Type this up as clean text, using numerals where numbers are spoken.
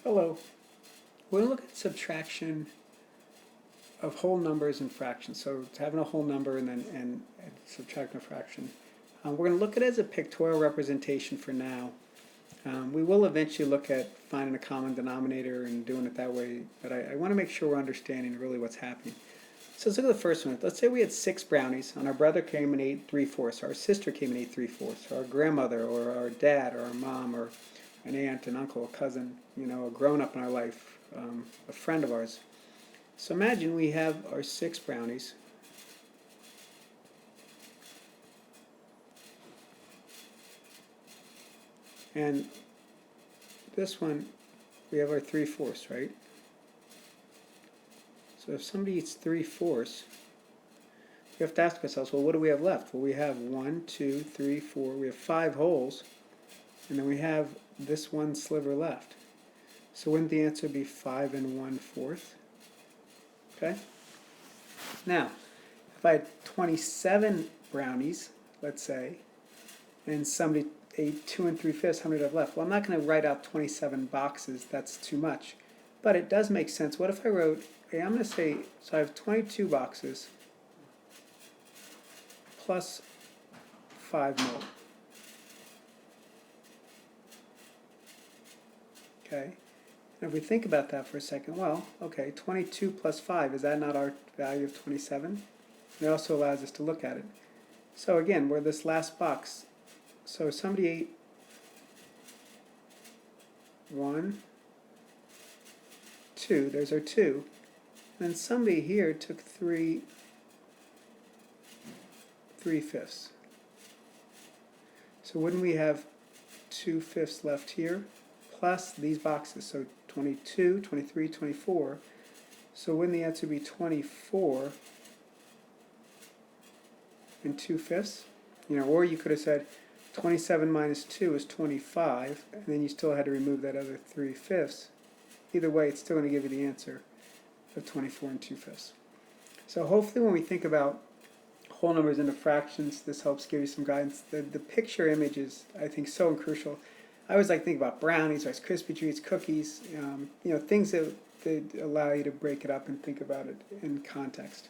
Hello. We're going to look at subtraction of whole numbers and fractions. So it's having a whole number and subtracting a fraction. We're going to look at it as a pictorial representation for now. We will eventually look at finding a common denominator and doing it that way, but I want to make sure we're understanding really what's happening. So let's look at the first one. Let's say we had 6 brownies, and our brother came and ate 3/4, our sister came and ate 3/4, our grandmother or our dad or our mom or an aunt, an uncle, a cousin, a grown-up in our life, a friend of ours. So imagine we have our 6 brownies. And this one, we have our 3/4, right? So if somebody eats 3/4, we have to ask ourselves, well, what do we have left? Well, we have 1, 2, 3, 4, we have 5 holes, and then we have this one sliver left. So wouldn't the answer be 5 1/4? Okay? Now, if I had 27 brownies, let's say, and somebody ate 2 3/5, how many do I have left? Well, I'm not going to write out 27 boxes, that's too much. But it does make sense. What if I wrote, okay, I'm going to say, so I have 22 boxes plus 5 more. Okay? And if we think about that for a second, well, okay, 22 plus 5, is that not our value of 27? It also allows us to look at it. So again, we're this last box. So somebody ate 1, 2, there's our 2. And then somebody here took 3/5. So wouldn't we have 2/5 left here, plus these boxes, so 22, 23, 24. So wouldn't the answer be 24 2/5? Or you could have said 27 minus 2 is 25, and then you still had to remove that other 3/5. Either way, it's still going to give you the answer of 24 2/5. So hopefully when we think about whole numbers into fractions, this helps give you some guidance. The picture image is, I think, so crucial. I always like to think about brownies, Rice Krispie treats, cookies, things that allow you to break it up and think about it in context.